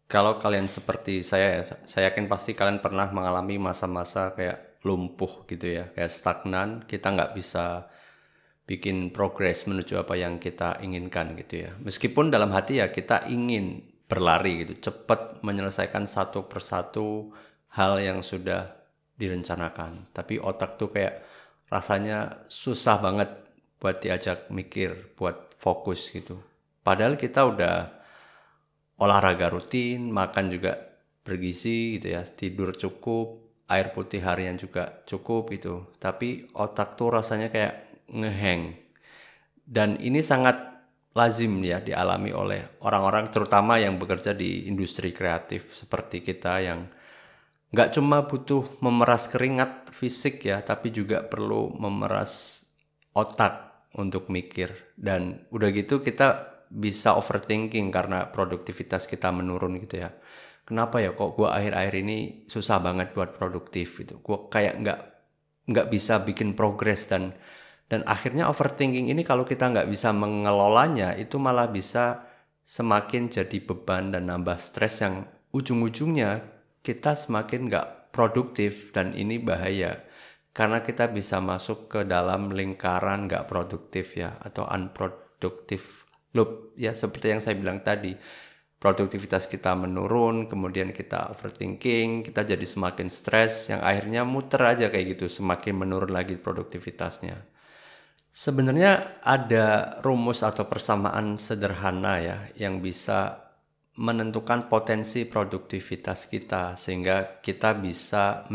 Kalau kalian seperti saya yakin pasti kalian pernah mengalami masa-masa kayak lumpuh gitu ya, kayak stagnan, kita nggak bisa bikin progres menuju apa yang kita inginkan gitu ya. Meskipun dalam hati ya kita ingin berlari gitu, cepat menyelesaikan satu persatu hal yang sudah direncanakan. Tapi otak tuh kayak rasanya susah banget buat diajak mikir, buat fokus gitu. Padahal kita udah olahraga rutin, makan juga bergizi gitu ya, tidur cukup, air putih harian juga cukup gitu. Tapi otak tuh rasanya kayak ngeheng. Dan ini sangat lazim ya dialami oleh orang-orang terutama yang bekerja di industri kreatif seperti kita yang nggak cuma butuh memeras keringat fisik ya, tapi juga perlu memeras otak untuk mikir. Dan udah gitu kita bisa overthinking karena produktivitas kita menurun gitu ya. Kenapa ya kok gue akhir-akhir ini susah banget buat produktif gitu. Gue kayak nggak bisa bikin progres dan akhirnya overthinking ini kalau kita nggak bisa mengelolanya itu malah bisa semakin jadi beban dan nambah stres yang ujung-ujungnya kita semakin nggak produktif dan ini bahaya karena kita bisa masuk ke dalam lingkaran nggak produktif ya atau unproductive loop ya seperti yang saya bilang tadi produktivitas kita menurun kemudian kita overthinking kita jadi semakin stres yang akhirnya muter aja kayak gitu semakin menurun lagi produktivitasnya. Sebenarnya ada rumus atau persamaan sederhana ya yang bisa menentukan potensi produktivitas kita sehingga kita bisa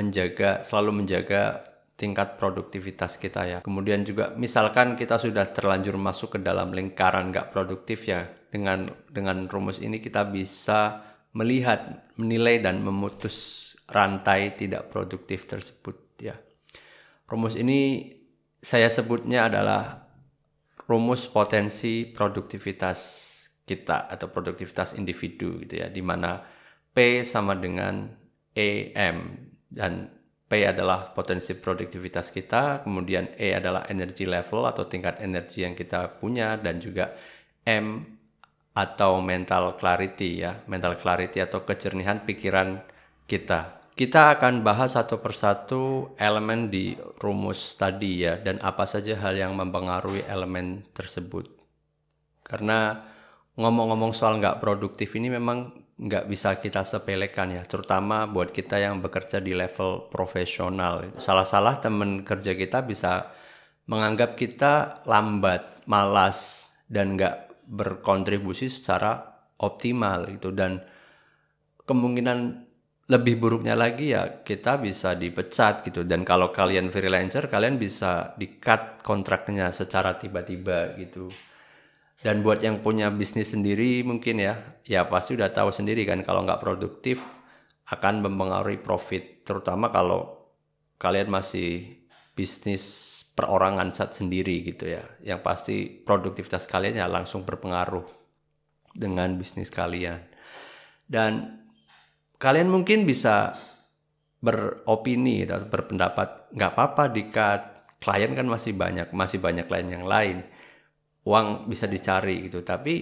selalu menjaga tingkat produktivitas kita ya. Kemudian juga misalkan kita sudah terlanjur masuk ke dalam lingkaran nggak produktif ya, dengan rumus ini kita bisa melihat, menilai dan memutus rantai tidak produktif tersebut ya. Rumus ini saya sebutnya adalah rumus potensi produktivitas kita atau produktivitas individu gitu ya, di mana P sama dengan EM dan P adalah potensi produktivitas kita, kemudian E adalah energy level atau tingkat energi yang kita punya dan juga M atau mental clarity ya, mental clarity atau kejernihan pikiran kita. Kita akan bahas satu persatu elemen di rumus tadi ya, dan apa saja hal yang mempengaruhi elemen tersebut. Karena ngomong-ngomong soal nggak produktif ini memang nggak bisa kita sepelekan ya, terutama buat kita yang bekerja di level profesional. Salah-salah teman kerja kita bisa menganggap kita lambat, malas, dan nggak berkontribusi secara optimal gitu. Dan kemungkinan lebih buruknya lagi ya kita bisa dipecat gitu. Dan kalau kalian freelancer kalian bisa di-cut kontraknya secara tiba-tiba gitu. Dan buat yang punya bisnis sendiri mungkin ya pasti udah tahu sendiri kan kalau nggak produktif akan mempengaruhi profit. Terutama kalau kalian masih bisnis perorangan sendiri gitu ya. Yang pasti produktivitas kalian ya langsung berpengaruh dengan bisnis kalian. Dan kalian mungkin bisa beropini atau berpendapat nggak apa-apa di-cut, klien kan masih banyak klien yang lain, uang bisa dicari gitu. Tapi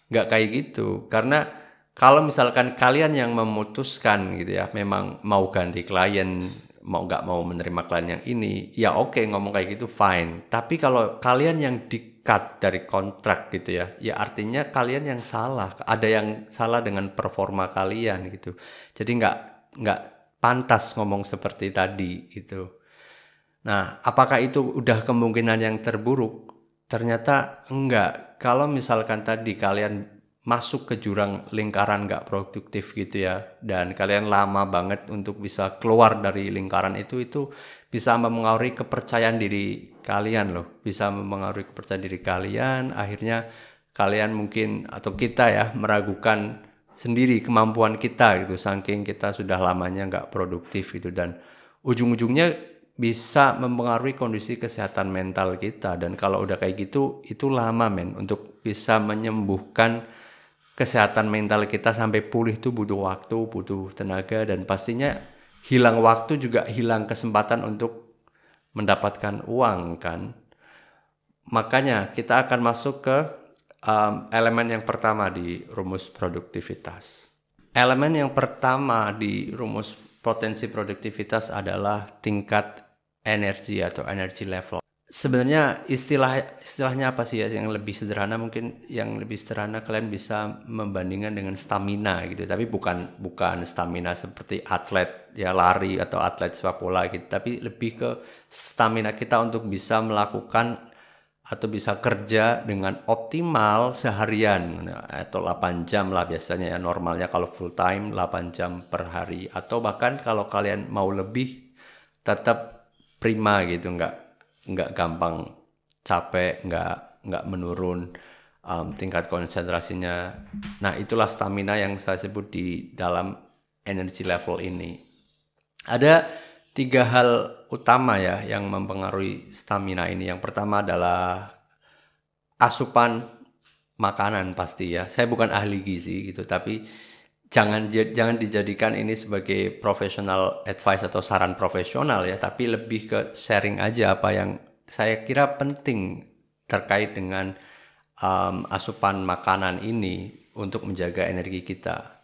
nggak kayak gitu, karena kalau misalkan kalian yang memutuskan gitu ya memang mau ganti klien, mau nggak mau menerima klien yang ini, ya oke, ngomong kayak gitu fine. Tapi kalau kalian yang di-cut dari kontrak gitu ya artinya kalian yang salah, ada yang salah dengan performa kalian gitu. Jadi nggak pantas ngomong seperti tadi gitu. Nah, apakah itu udah kemungkinan yang terburuk? Ternyata enggak. Kalau misalkan tadi kalian masuk ke jurang lingkaran nggak produktif gitu ya, dan kalian lama banget untuk bisa keluar dari lingkaran itu bisa mempengaruhi kepercayaan diri kalian loh. Bisa mempengaruhi kepercayaan diri kalian, akhirnya kalian mungkin atau kita ya meragukan sendiri kemampuan kita gitu, saking kita sudah lamanya nggak produktif gitu, dan ujung-ujungnya bisa mempengaruhi kondisi kesehatan mental kita. Dan kalau udah kayak gitu itu lama untuk bisa menyembuhkan kesehatan mental kita sampai pulih tuh butuh waktu, butuh tenaga, dan pastinya hilang waktu juga hilang kesempatan untuk mendapatkan uang kan. Makanya kita akan masuk ke elemen yang pertama di rumus produktivitas. Elemen yang pertama di rumus potensi produktivitas adalah tingkat energi atau energy level. Sebenarnya istilahnya apa sih ya yang lebih sederhana, mungkin yang lebih sederhana kalian bisa membandingkan dengan stamina gitu. Tapi bukan stamina seperti atlet ya lari atau atlet sepak bola gitu, tapi lebih ke stamina kita untuk bisa melakukan atau bisa kerja dengan optimal seharian atau 8 jam lah biasanya ya, normalnya kalau full time 8 jam per hari, atau bahkan kalau kalian mau lebih tetap prima gitu, nggak gampang capek, nggak menurun tingkat konsentrasinya. Nah, itulah stamina yang saya sebut di dalam energy level ini. Ada 3 hal utama ya yang mempengaruhi stamina ini. Yang pertama adalah asupan makanan pasti ya. Saya bukan ahli gizi gitu, tapi jangan dijadikan ini sebagai professional advice atau saran profesional ya, tapi lebih ke sharing aja apa yang saya kira penting terkait dengan asupan makanan ini untuk menjaga energi kita.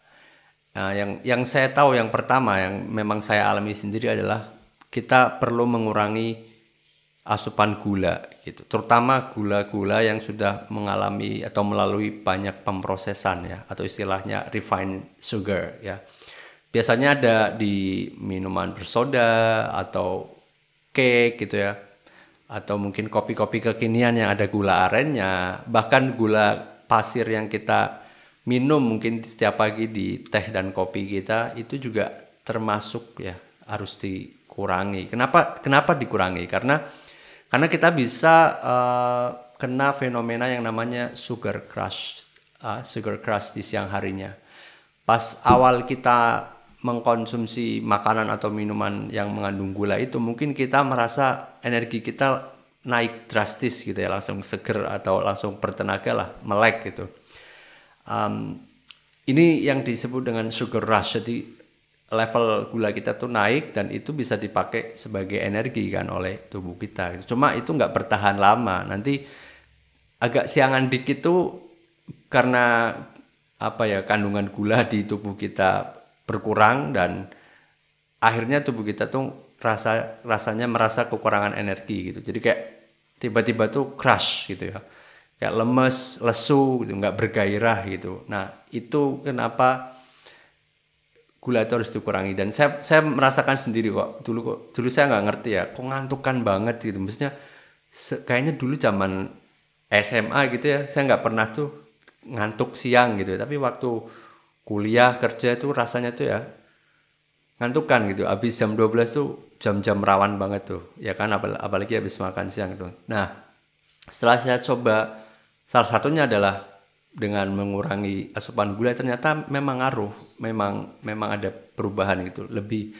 Nah, yang saya tahu yang pertama yang memang saya alami sendiri adalah kita perlu mengurangi asupan gula gitu. Terutama gula-gula yang sudah mengalami atau melalui banyak pemrosesan ya, atau istilahnya refined sugar ya. Biasanya ada di minuman bersoda atau cake gitu ya. Atau mungkin kopi-kopi kekinian yang ada gula arennya, bahkan gula pasir yang kita minum mungkin setiap pagi di teh dan kopi kita, itu juga termasuk ya, harus dikurangi. Kenapa dikurangi? Karena kita bisa kena fenomena yang namanya sugar crush di siang harinya. Pas awal kita mengkonsumsi makanan atau minuman yang mengandung gula itu, mungkin kita merasa energi kita naik drastis gitu ya, langsung seger atau langsung bertenaga lah, melek gitu. Ini yang disebut dengan sugar rush. Jadi level gula kita tuh naik dan itu bisa dipakai sebagai energi kan oleh tubuh kita. Cuma itu nggak bertahan lama. Nanti agak siangan dikit tuh karena apa ya, kandungan gula di tubuh kita berkurang dan akhirnya tubuh kita tuh rasanya merasa kekurangan energi gitu. Jadi kayak tiba-tiba tuh crash gitu ya. Kayak lemes, lesu gitu, nggak bergairah gitu. Nah, itu kenapa gula itu harus dikurangi. Dan saya merasakan sendiri kok. Dulu saya nggak ngerti ya, kok ngantukan banget gitu. Maksudnya kayaknya dulu zaman SMA gitu ya, saya nggak pernah tuh ngantuk siang gitu. Tapi waktu kuliah kerja tuh rasanya tuh ya ngantukan gitu. Habis jam 12 tuh jam-jam rawan banget tuh. Ya kan, apalagi habis makan siang tuh. Nah, setelah saya coba, salah satunya adalah dengan mengurangi asupan gula, ternyata memang ngaruh, memang ada perubahan gitu, lebih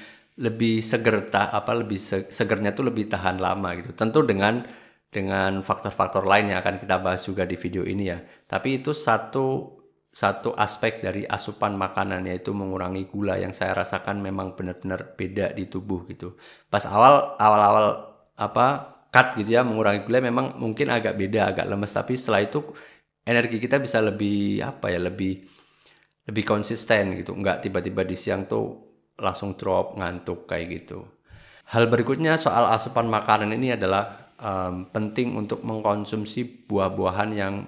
seger, lebih segernya tuh lebih tahan lama gitu. Tentu dengan faktor-faktor lain yang akan kita bahas juga di video ini ya. Tapi itu satu aspek dari asupan makanan, yaitu mengurangi gula, yang saya rasakan memang benar-benar beda di tubuh gitu. Pas awal-awal cut gitu ya, mengurangi gula memang mungkin agak beda, agak lemes, tapi setelah itu energi kita bisa lebih konsisten gitu, nggak tiba-tiba di siang tuh langsung drop, ngantuk kayak gitu. Hal berikutnya soal asupan makanan ini adalah penting untuk mengkonsumsi buah-buahan yang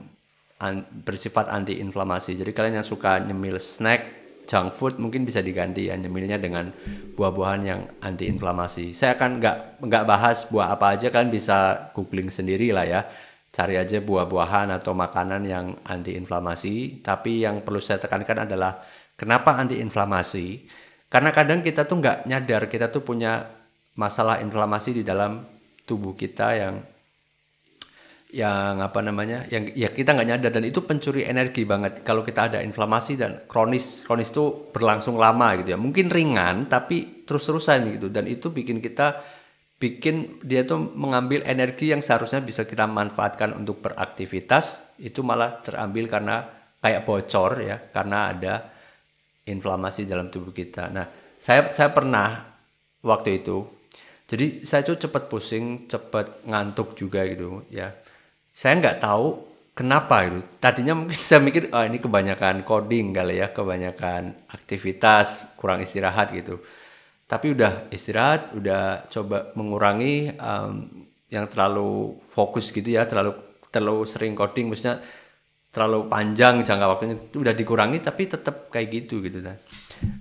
bersifat anti-inflamasi. Jadi kalian yang suka nyemil snack, junk food, mungkin bisa diganti ya nyemilnya dengan buah-buahan yang anti-inflamasi. Saya akan nggak bahas buah apa aja, kalian bisa googling sendiri lah ya. Cari aja buah-buahan atau makanan yang anti-inflamasi. Tapi yang perlu saya tekankan adalah kenapa anti-inflamasi? Karena kadang kita tuh nggak nyadar kita tuh punya masalah inflamasi di dalam tubuh kita yang kita nggak nyadar, dan itu pencuri energi banget kalau kita ada inflamasi dan kronis itu berlangsung lama gitu ya. Mungkin ringan tapi terus-terusan gitu, dan itu bikin dia tuh mengambil energi yang seharusnya bisa kita manfaatkan untuk beraktivitas, itu malah terambil karena kayak bocor ya, karena ada inflamasi dalam tubuh kita. Nah, saya pernah waktu itu, jadi saya tuh cepat pusing, cepat ngantuk juga gitu ya. Saya nggak tahu Kenapa itu? Tadinya mungkin saya mikir, oh ini kebanyakan coding kali ya, kebanyakan aktivitas, kurang istirahat gitu. Tapi udah istirahat, udah coba mengurangi yang terlalu fokus gitu ya, terlalu terlalu sering coding, maksudnya terlalu panjang jangka waktunya itu udah dikurangi, tapi tetap kayak gitu gitu kan.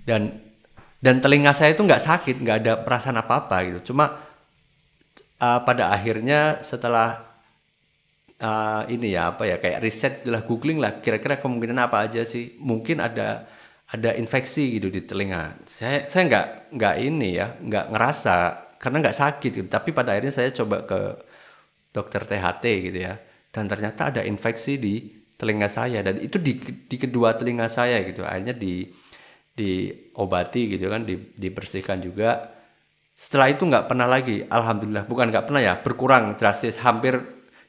Dan dan telinga saya itu nggak sakit, nggak ada perasaan apa-apa gitu. Cuma pada akhirnya setelah ini ya apa ya kayak riset lah googling lah kira-kira kemungkinan apa aja sih mungkin ada infeksi gitu di telinga saya nggak ini ya nggak ngerasa karena nggak sakit gitu tapi pada akhirnya saya coba ke dokter THT gitu ya dan ternyata ada infeksi di telinga saya dan itu di kedua telinga saya gitu akhirnya diobati gitu kan dibersihkan juga setelah itu nggak pernah lagi alhamdulillah bukan nggak pernah ya berkurang drastis hampir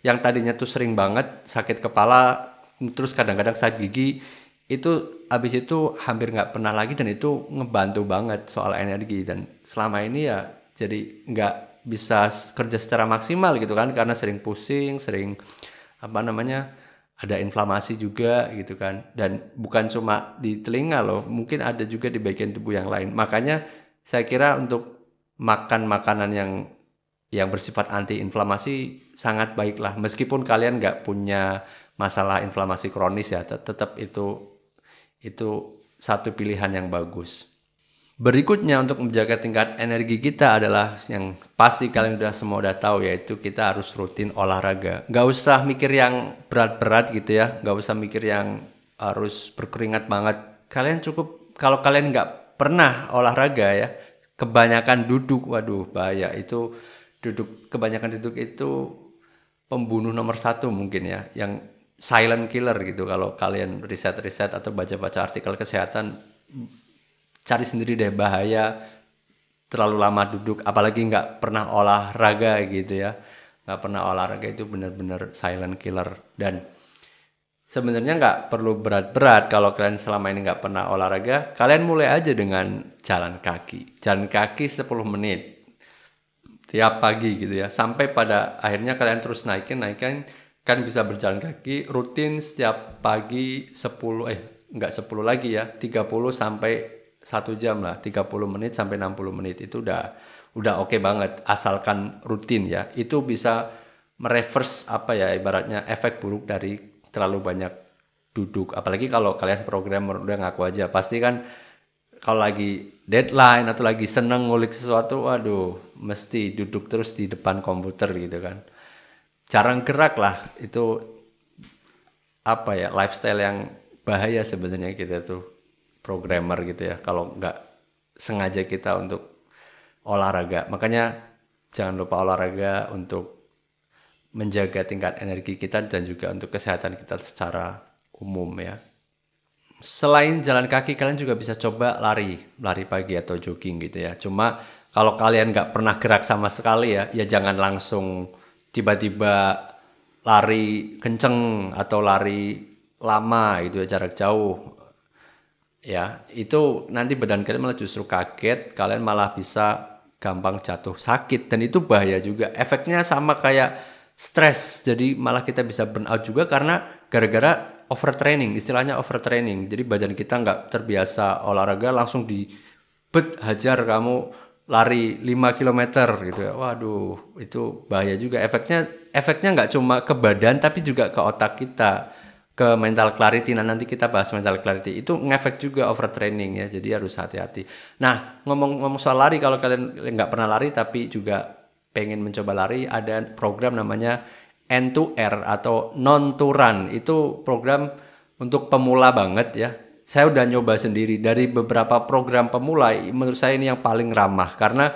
yang tadinya tuh sering banget sakit kepala terus kadang-kadang sakit gigi itu habis itu hampir nggak pernah lagi dan itu ngebantu banget soal energi dan selama ini ya jadi nggak bisa kerja secara maksimal gitu kan karena sering pusing sering apa namanya ada inflamasi juga gitu kan dan bukan cuma di telinga loh mungkin ada juga di bagian tubuh yang lain makanya saya kira untuk makan makanan yang bersifat anti-inflamasi sangat baiklah meskipun kalian nggak punya masalah inflamasi kronis ya tetap itu satu pilihan yang bagus. Berikutnya untuk menjaga tingkat energi kita adalah yang pasti kalian udah tahu yaitu kita harus rutin olahraga. Nggak usah mikir yang berat-berat gitu ya, nggak usah mikir yang harus berkeringat banget. Kalian cukup kalau kalian nggak pernah olahraga ya, kebanyakan duduk, waduh bahaya itu kebanyakan duduk itu pembunuh nomor satu mungkin ya, yang silent killer gitu kalau kalian riset-riset atau baca-baca artikel kesehatan cari sendiri deh bahaya terlalu lama duduk apalagi nggak pernah olahraga gitu ya nggak pernah olahraga itu benar-benar silent killer dan sebenarnya nggak perlu berat-berat kalau kalian selama ini nggak pernah olahraga kalian mulai aja dengan jalan kaki 10 menit tiap pagi gitu ya sampai pada akhirnya kalian terus naikin kan bisa berjalan kaki rutin setiap pagi 10 enggak 10 lagi ya 30 sampai 1 jam lah 30 menit sampai 60 menit itu udah oke banget asalkan rutin ya itu bisa mereverse apa ya ibaratnya efek buruk dari terlalu banyak duduk apalagi kalau kalian programmer udah ngaku aja pasti kan kalau lagi deadline atau lagi seneng ngulik sesuatu waduh mesti duduk terus di depan komputer gitu kan jarang gerak lah itu apa ya lifestyle yang bahaya sebenarnya kita tuh programmer gitu ya kalau nggak sengaja kita untuk olahraga makanya jangan lupa olahraga untuk menjaga tingkat energi kita dan juga untuk kesehatan kita secara umum ya selain jalan kaki kalian juga bisa coba lari pagi atau jogging gitu ya cuma kalau kalian nggak pernah gerak sama sekali ya jangan langsung tiba-tiba lari kenceng atau lari lama gitu ya jarak jauh ya itu nanti badan kalian malah justru kaget kalian malah bisa gampang jatuh sakit dan itu bahaya juga efeknya sama kayak stres jadi malah kita bisa burn out juga karena gara-gara overtraining istilahnya overtraining jadi badan kita nggak terbiasa olahraga langsung hajar kamu lari 5 kilometer gitu ya waduh itu bahaya juga efeknya nggak cuma ke badan tapi juga ke otak kita ke mental clarity nanti kita bahas mental clarity itu ngefek juga overtraining ya jadi harus hati-hati nah ngomong soal lari kalau kalian nggak pernah lari tapi juga pengen mencoba lari ada program namanya N2R atau non to run itu program untuk pemula banget ya saya udah nyoba sendiri dari beberapa program pemula menurut saya ini yang paling ramah karena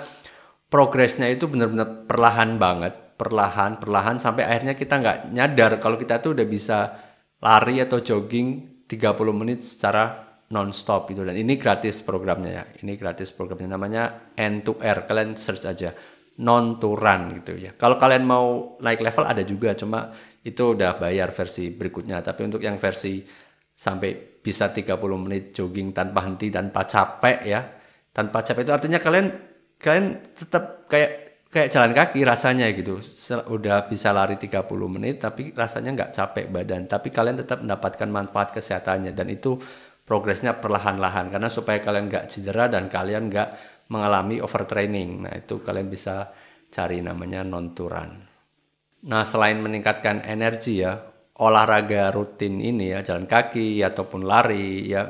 progresnya itu benar-benar perlahan banget perlahan sampai akhirnya kita nggak nyadar kalau kita tuh udah bisa lari atau jogging 30 menit secara non-stop gitu dan ini gratis programnya ya ini gratis programnya namanya N2R kalian search aja non to run gitu ya kalau kalian mau naik level ada juga cuma itu udah bayar versi berikutnya tapi untuk yang versi sampai bisa 30 menit jogging tanpa henti tanpa capek ya tanpa capek itu artinya kalian tetap kayak kayak jalan kaki rasanya gitu. Udah bisa lari 30 menit tapi rasanya nggak capek badan. Tapi kalian tetap mendapatkan manfaat kesehatannya dan itu progresnya perlahan-lahan karena supaya kalian nggak cedera dan kalian nggak mengalami overtraining. Nah itu kalian bisa cari namanya non-turan. Nah selain meningkatkan energi ya, olahraga rutin ini ya jalan kaki ataupun lari ya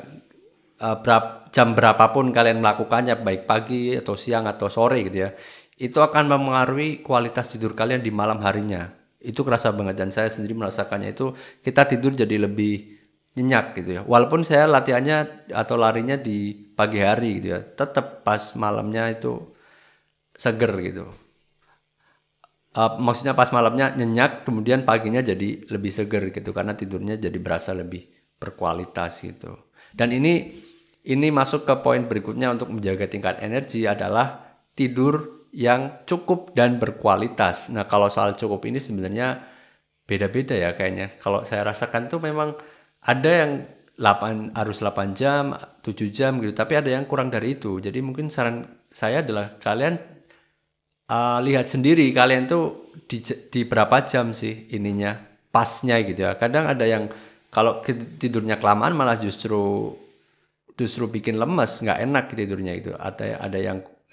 jam berapapun kalian melakukannya baik pagi atau siang atau sore gitu ya itu akan mempengaruhi kualitas tidur kalian di malam harinya itu kerasa banget dan saya sendiri merasakannya itu kita tidur jadi lebih nyenyak gitu ya walaupun saya latihannya atau larinya di pagi hari gitu ya tetap pas malamnya itu seger gitu. Maksudnya pas malamnya nyenyak kemudian paginya jadi lebih seger gitu karena tidurnya jadi berasa lebih berkualitas gitu dan ini masuk ke poin berikutnya untuk menjaga tingkat energi adalah tidur yang cukup dan berkualitas. Nah kalau soal cukup ini sebenarnya beda-beda ya kayaknya. Kalau saya rasakan tuh memang ada yang harus 8 jam, 7 jam gitu. Tapi ada yang kurang dari itu. Jadi mungkin saran saya adalah kalian lihat sendiri kalian tuh di berapa jam sih ininya pasnya gitu ya. Kadang ada yang kalau tidurnya kelamaan malah justru bikin lemes, nggak enak tidurnya itu. Ada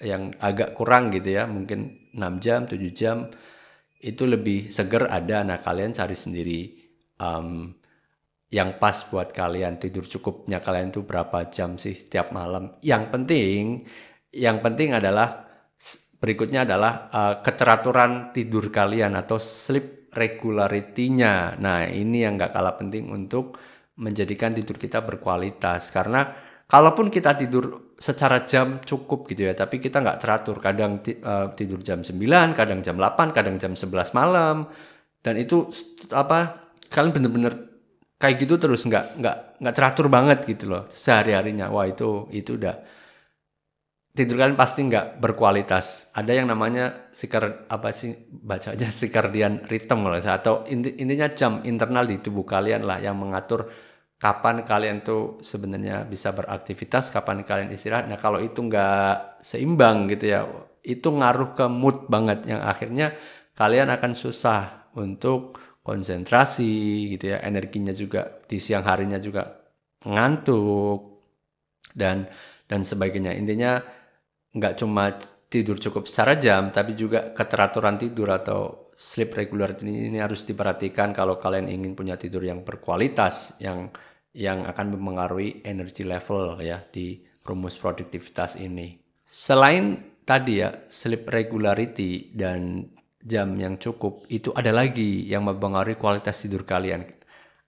yang agak kurang gitu ya, mungkin 6 jam, 7 jam itu lebih seger ada. Nah, kalian cari sendiri yang pas buat kalian. Tidur cukupnya kalian tuh berapa jam sih tiap malam. Yang penting adalah berikutnya adalah keteraturan tidur kalian atau sleep regularity-nya. Nah, ini yang nggak kalah penting untuk menjadikan tidur kita berkualitas. Karena kalaupun kita tidur secara jam cukup gitu ya, tapi kita nggak teratur. Kadang tidur jam 9, kadang jam 8, kadang jam 11 malam. Dan itu kalian bener-bener kayak gitu terus nggak teratur banget gitu loh sehari-harinya. Wah itu udah tidur kalian pasti nggak berkualitas. Ada yang namanya circadian rhythm atau intinya jam internal di tubuh kalian lah yang mengatur kapan kalian tuh sebenarnya bisa beraktivitas, kapan kalian istirahat. Nah kalau itu nggak seimbang gitu ya, itu ngaruh ke mood banget yang akhirnya kalian akan susah untuk konsentrasi gitu ya, energinya juga di siang harinya juga ngantuk dan sebagainya. Intinya nggak cuma tidur cukup secara jam, tapi juga keteraturan tidur atau sleep regularity ini harus diperhatikan kalau kalian ingin punya tidur yang berkualitas, yang akan mempengaruhi energy level ya di rumus produktivitas ini. Selain tadi ya sleep regularity dan jam yang cukup, itu ada lagi yang mempengaruhi kualitas tidur kalian.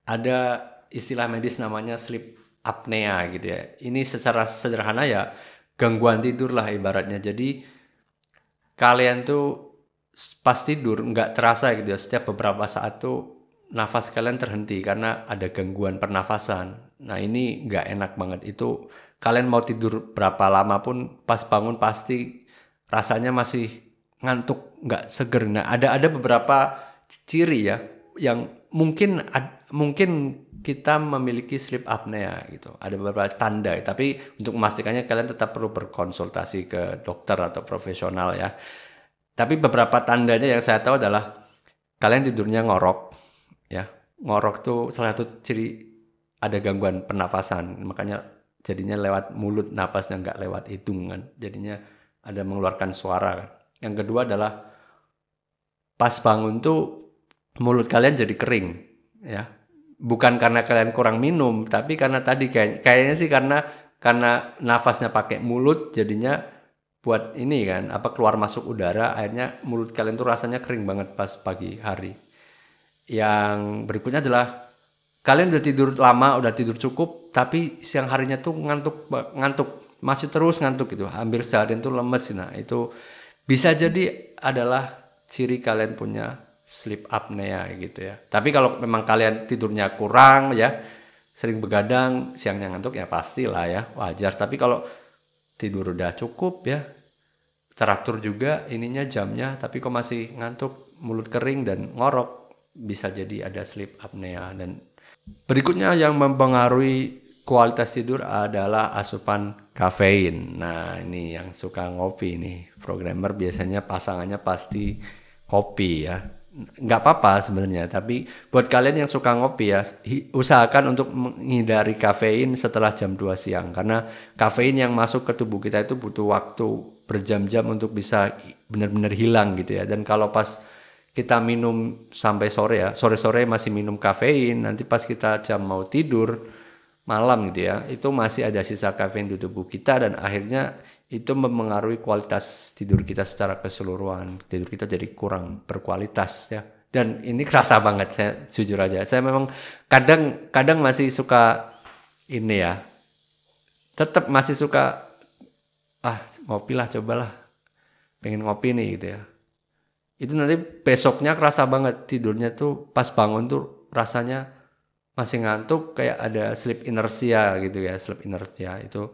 Ada istilah medis namanya sleep apnea gitu ya. Ini secara sederhana ya gangguan tidur lah ibaratnya. Jadi kalian tuh pas tidur nggak terasa gitu ya. Setiap beberapa saat tuh nafas kalian terhenti karena ada gangguan pernafasan. Nah ini nggak enak banget. Itu kalian mau tidur berapa lama pun pas bangun pasti rasanya masih ngantuk, nggak seger. Nah ada beberapa ciri ya yang mungkin kita memiliki sleep apnea gitu. Ada beberapa tanda, tapi untuk memastikannya kalian tetap perlu berkonsultasi ke dokter atau profesional ya. Tapi beberapa tandanya yang saya tahu adalah kalian tidurnya ngorok ya. Ngorok tuh salah satu ciri ada gangguan pernafasan. Makanya jadinya lewat mulut napasnya nggak lewat hidung kan. Jadinya ada mengeluarkan suara kan. Yang kedua adalah pas bangun tuh mulut kalian jadi kering ya. Bukan karena kalian kurang minum, tapi karena tadi kayaknya sih karena nafasnya pakai mulut jadinya buat ini kan keluar masuk udara akhirnya mulut kalian tuh rasanya kering banget pas pagi hari. Yang berikutnya adalah kalian udah tidur lama, udah tidur cukup tapi siang harinya tuh ngantuk, masih terus ngantuk gitu. Hampir seharian tuh lemes. Nah, itu bisa jadi adalah ciri kalian punya sleep apnea gitu ya. Tapi kalau memang kalian tidurnya kurang ya, sering begadang, siangnya ngantuk ya pastilah ya, wajar. Tapi kalau tidur udah cukup ya, teratur juga ininya jamnya, tapi kok masih ngantuk, mulut kering dan ngorok, bisa jadi ada sleep apnea. Dan berikutnya yang mempengaruhi kualitas tidur adalah asupan kafein. Nah, ini yang suka ngopi nih. Programmer biasanya pasangannya pasti kopi ya. Nggak apa-apa sebenarnya, tapi buat kalian yang suka ngopi ya, usahakan untuk menghindari kafein setelah jam 2 siang. Karena kafein yang masuk ke tubuh kita itu butuh waktu berjam-jam untuk bisa benar-benar hilang gitu ya. Dan kalau pas kita minum sampai sore ya, sore-sore masih minum kafein, nanti pas kita jam mau tidur malam gitu ya, itu masih ada sisa kafein di tubuh kita dan akhirnya itu mempengaruhi kualitas tidur kita secara keseluruhan. Tidur kita jadi kurang berkualitas ya. Dan ini kerasa banget, saya jujur aja. Saya memang kadang masih suka ini ya. Tetap masih suka ngopi lah, cobalah. Pengen ngopi nih gitu ya. Itu nanti besoknya kerasa banget tidurnya tuh pas bangun tuh rasanya masih ngantuk, kayak ada sleep inertia gitu ya. Sleep inertia itu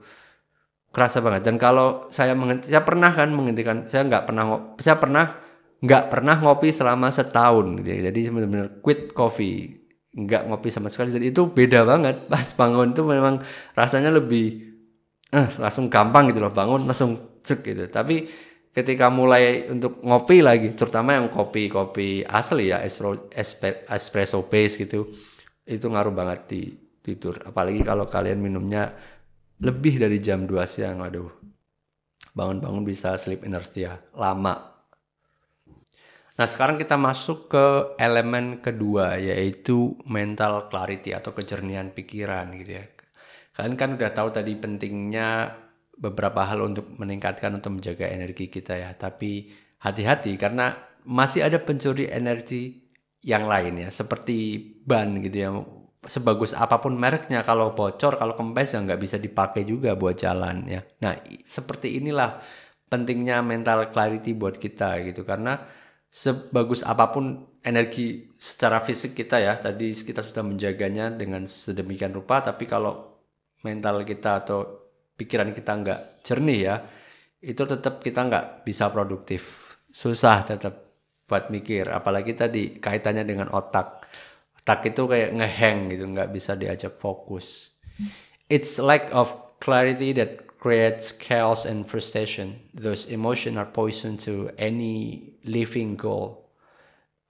kerasa banget. Dan kalau saya pernah kan menghentikan, saya nggak pernah ngopi selama setahun gitu ya. Jadi benar-benar quit coffee, nggak ngopi sama sekali. Jadi itu beda banget. Pas bangun tuh memang rasanya lebih langsung gampang gitu loh, bangun langsung cek gitu. Tapi ketika mulai untuk ngopi lagi, terutama yang kopi asli ya, espresso base gitu, itu ngaruh banget di tidur. Apalagi kalau kalian minumnya lebih dari jam 2 siang, aduh, bangun-bangun bisa sleep inertia lama. Nah, sekarang kita masuk ke elemen kedua, yaitu mental clarity atau kejernihan pikiran gitu ya. Kalian kan udah tahu tadi pentingnya beberapa hal untuk meningkatkan atau menjaga energi kita ya. Tapi hati-hati karena masih ada pencuri energi yang lain ya, seperti ban gitu ya. Sebagus apapun mereknya, kalau bocor, kalau kempes ya nggak bisa dipakai juga buat jalan ya. Nah, seperti inilah pentingnya mental clarity buat kita gitu. Karena sebagus apapun energi secara fisik kita ya, tadi kita sudah menjaganya dengan sedemikian rupa, tapi kalau mental kita atau pikiran kita nggak jernih ya, itu tetap kita nggak bisa produktif. Susah tetap buat mikir, apalagi tadi kaitannya dengan otak. Otak itu kayak ngehang gitu, nggak bisa diajak fokus. It's lack of clarity that creates chaos and frustration. Those emotions are poison to any living goal.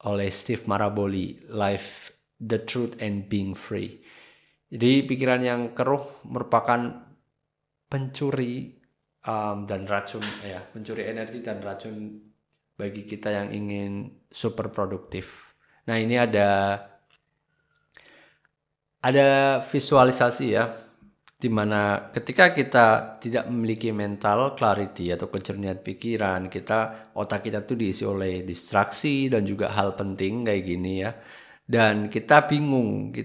Oleh Steve Maraboli, Life, The Truth and Being Free. Jadi pikiran yang keruh merupakan pencuri dan racun ya, pencuri energi dan racun bagi kita yang ingin super produktif. Nah, ini ada visualisasi ya, dimana ketika kita tidak memiliki mental clarity atau kejernihan pikiran, otak kita tuh diisi oleh distraksi dan juga hal penting kayak gini ya, dan kita bingung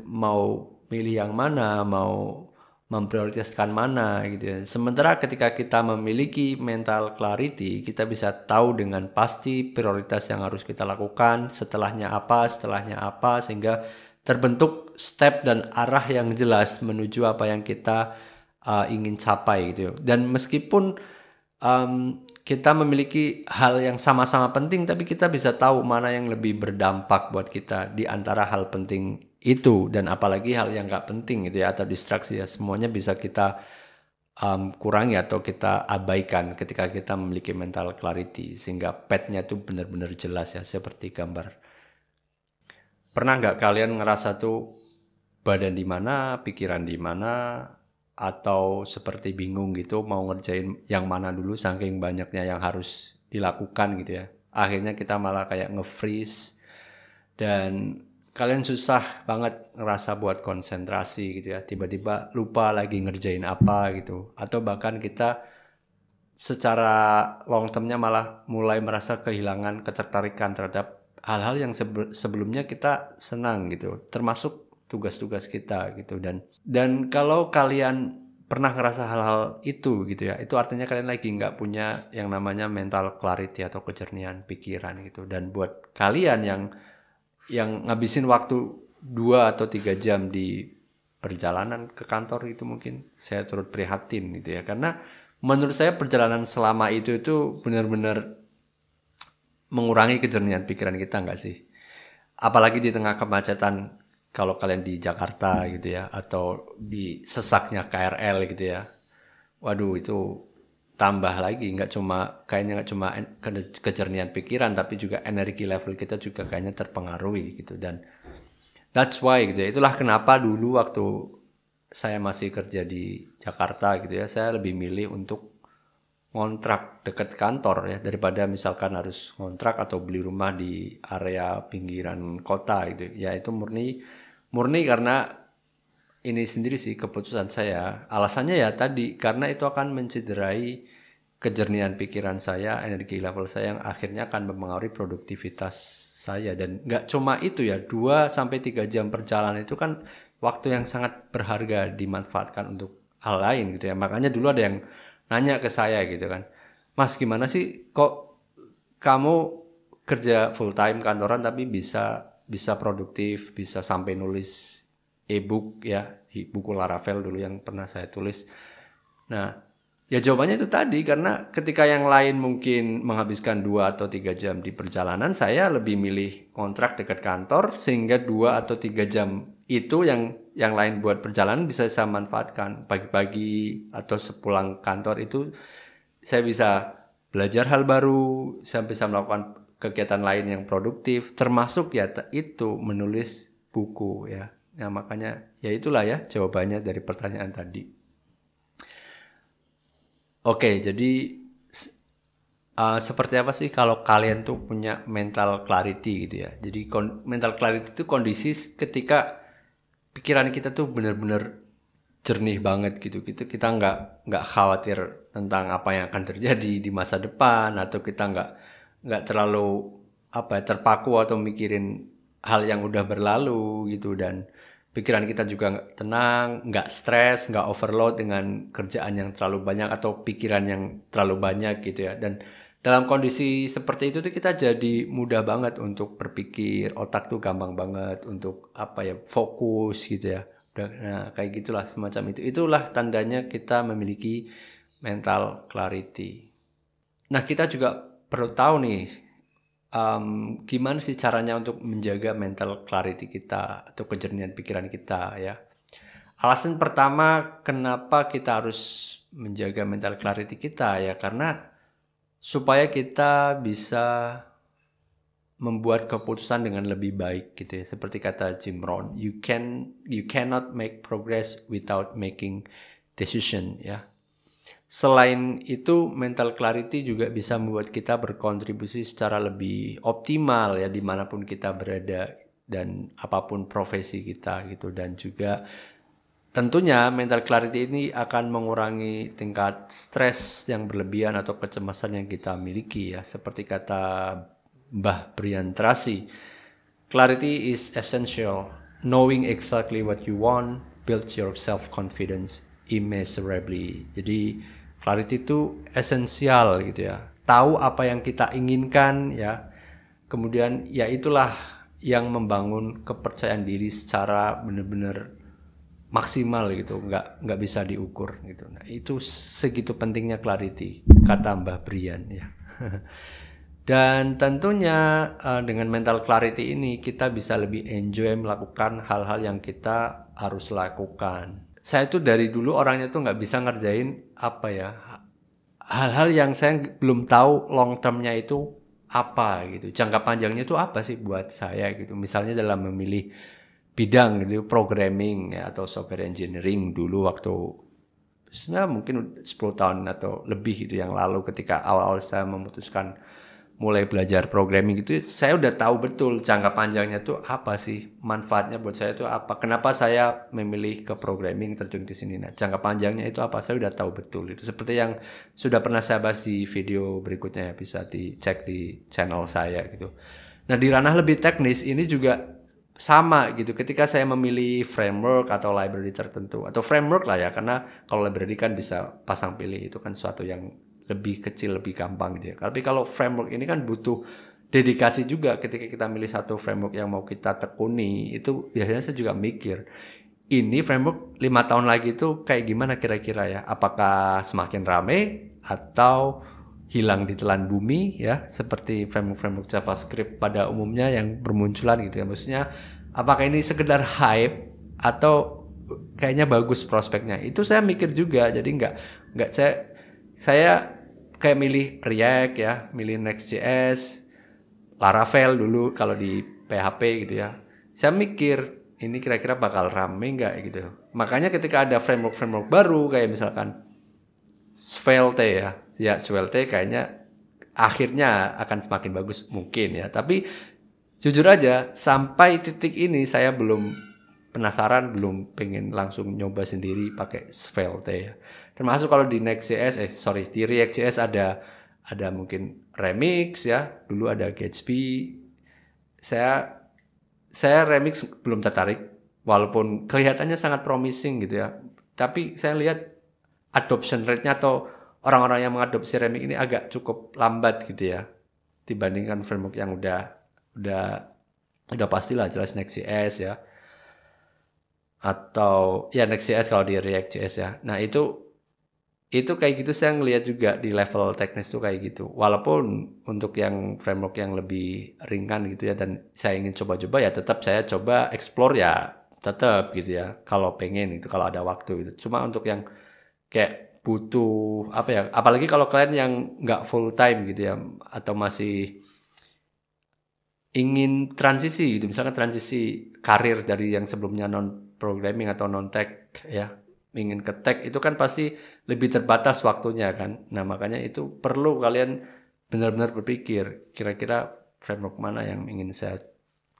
mau pilih yang mana, mau memprioritaskan mana gitu ya. Sementara ketika kita memiliki mental clarity, kita bisa tahu dengan pasti prioritas yang harus kita lakukan, setelahnya apa, sehingga terbentuk step dan arah yang jelas menuju apa yang kita ingin capai gitu. Dan meskipun kita memiliki hal yang sama-sama penting, tapi kita bisa tahu mana yang lebih berdampak buat kita di antara hal penting itu, dan apalagi hal yang gak penting gitu ya, atau distraksi ya, semuanya bisa kita kurangi atau kita abaikan ketika kita memiliki mental clarity, sehingga path-nya itu benar-benar jelas ya, seperti gambar. Pernah nggak kalian ngerasa tuh badan di mana, pikiran di mana, atau seperti bingung gitu mau ngerjain yang mana dulu saking banyaknya yang harus dilakukan gitu ya. Akhirnya kita malah kayak nge-freeze dan kalian susah banget ngerasa buat konsentrasi gitu ya. Tiba-tiba lupa lagi ngerjain apa gitu. Atau bahkan kita secara long termnya malah mulai merasa kehilangan ketertarikan terhadap hal-hal yang sebelumnya kita senang gitu, termasuk tugas-tugas kita gitu. Dan kalau kalian pernah ngerasa hal-hal itu gitu ya, itu artinya kalian lagi nggak punya yang namanya mental clarity atau kejernihan pikiran gitu. Dan buat kalian yang ngabisin waktu 2 atau 3 jam di perjalanan ke kantor itu, mungkin saya turut prihatin gitu ya, karena menurut saya perjalanan selama itu benar-benar mengurangi kejernihan pikiran kita nggak sih? Apalagi di tengah kemacetan kalau kalian di Jakarta gitu ya, atau di sesaknya KRL gitu ya. Waduh, itu tambah lagi, kayaknya nggak cuma kejernihan pikiran, tapi juga energi level kita juga kayaknya terpengaruhi gitu. Dan that's why gitu ya. Itulah kenapa dulu waktu saya masih kerja di Jakarta gitu ya, saya lebih milih untuk ngontrak dekat kantor ya, daripada misalkan harus ngontrak atau beli rumah di area pinggiran kota gitu. Ya itu murni karena ini sendiri sih keputusan saya. Alasannya ya tadi, karena itu akan mencederai kejernihan pikiran saya, energi level saya, yang akhirnya akan mempengaruhi produktivitas saya. Dan nggak cuma itu ya, 2-3 jam perjalanan itu kan waktu yang sangat berharga dimanfaatkan untuk hal lain gitu ya. Makanya dulu ada yang nanya ke saya gitu kan, Mas gimana sih kok kamu kerja full time kantoran tapi bisa produktif, bisa sampai nulis e-book ya, di buku Laravel dulu yang pernah saya tulis. Nah, ya jawabannya itu tadi, karena ketika yang lain mungkin menghabiskan 2 atau 3 jam di perjalanan, saya lebih milih kontrak dekat kantor, sehingga 2 atau 3 jam itu yang lain buat perjalanan bisa saya manfaatkan. Pagi-pagi atau sepulang kantor itu saya bisa belajar hal baru, saya bisa melakukan kegiatan lain yang produktif, termasuk ya itu menulis buku ya. Nah makanya ya itulah ya jawabannya dari pertanyaan tadi. Oke, jadi seperti apa sih kalau kalian tuh punya mental clarity gitu ya. Jadi mental clarity itu kondisi ketika pikiran kita tuh benar-benar jernih banget gitu. Kita nggak khawatir tentang apa yang akan terjadi di masa depan, atau kita nggak terlalu terpaku atau mikirin hal yang udah berlalu gitu. Dan pikiran kita juga nggak tenang, nggak stres, nggak overload dengan kerjaan yang terlalu banyak atau pikiran yang terlalu banyak gitu ya. Dan dalam kondisi seperti itu tuh kita jadi mudah banget untuk berpikir, otak tuh gampang banget untuk fokus gitu ya. Nah kayak gitulah, semacam itu. Itulah tandanya kita memiliki mental clarity. Nah kita juga perlu tahu nih, gimana sih caranya untuk menjaga mental clarity kita atau kejernihan pikiran kita ya. Alasan pertama kenapa kita harus menjaga mental clarity kita ya, karena supaya kita bisa membuat keputusan dengan lebih baik gitu ya. Seperti kata Jim Rohn, you cannot make progress without making decision ya. Selain itu, mental clarity juga bisa membuat kita berkontribusi secara lebih optimal ya dimanapun kita berada dan apapun profesi kita gitu. Dan juga tentunya mental clarity ini akan mengurangi tingkat stres yang berlebihan atau kecemasan yang kita miliki ya. Seperti kata Mbah Brian Tracy, clarity is essential. Knowing exactly what you want builds your self-confidence immeasurably. Jadi clarity itu esensial gitu ya. Tahu apa yang kita inginkan ya. Kemudian ya itulah yang membangun kepercayaan diri secara benar-benar maksimal gitu, nggak bisa diukur gitu. Nah itu segitu pentingnya clarity, kata Mbah Brian ya. Dan tentunya dengan mental clarity ini kita bisa lebih enjoy melakukan hal-hal yang kita harus lakukan. Saya tuh dari dulu orangnya tuh nggak bisa ngerjain hal-hal yang saya belum tahu long termnya itu apa gitu, jangka panjangnya itu apa sih buat saya gitu. Misalnya dalam memilih bidang gitu, programming ya, atau software engineering dulu waktu sebenarnya mungkin 10 tahun atau lebih gitu yang lalu, ketika awal-awal saya memutuskan mulai belajar programming gitu, saya udah tahu betul jangka panjangnya tuh apa sih, manfaatnya buat saya tuh apa, kenapa saya memilih ke programming, terjun ke sini. Nah jangka panjangnya itu apa, saya udah tahu betul. Itu seperti yang sudah pernah saya bahas di video berikutnya ya, bisa dicek di channel saya gitu. Nah di ranah lebih teknis ini juga sama gitu, ketika saya memilih framework atau library tertentu, atau framework lah ya, karena kalau library kan bisa pasang pilih, itu kan suatu yang lebih kecil, lebih gampang gitu ya. Tapi kalau framework ini kan butuh dedikasi juga. Ketika kita milih satu framework yang mau kita tekuni, itu biasanya saya juga mikir, ini framework 5 tahun lagi itu kayak gimana kira-kira ya, apakah semakin rame atau hilang di telan bumi ya, seperti framework-framework JavaScript pada umumnya yang bermunculan gitu ya. Maksudnya apakah ini sekedar hype atau kayaknya bagus prospeknya. Itu saya mikir juga. Jadi nggak saya kayak milih React ya, milih Next.js, Laravel dulu kalau di PHP gitu ya. Saya mikir ini kira-kira bakal rame nggak gitu. Makanya ketika ada framework baru kayak misalkan Svelte ya Svelte kayaknya akhirnya akan semakin bagus mungkin ya. Tapi jujur aja sampai titik ini saya belum penasaran, belum pengen langsung nyoba sendiri pakai Svelte ya. Termasuk kalau di Next.js, di React.js ada mungkin Remix ya, dulu ada Gatsby. Saya Remix belum tertarik, walaupun kelihatannya sangat promising gitu ya. Tapi saya lihat adoption rate-nya atau orang-orang yang mengadopsi Remix ini agak cukup lambat gitu ya, dibandingkan framework yang udah pastilah jelas Next.js ya. Atau ya Next.js kalau di React.js ya. Nah itu kayak gitu saya ngelihat juga di level teknis tuh kayak gitu. Walaupun untuk yang framework yang lebih ringan gitu ya dan saya ingin coba-coba ya tetap saya coba explore ya tetap gitu ya. Kalau pengen itu kalau ada waktu gitu. Cuma untuk yang kayak butuh apa ya, apalagi kalau kalian yang nggak full time gitu ya atau masih ingin transisi gitu, misalnya transisi karir dari yang sebelumnya non programming atau non tech ya ingin ke tech itu kan pasti lebih terbatas waktunya kan. Nah makanya itu perlu kalian benar-benar berpikir kira-kira framework mana yang ingin saya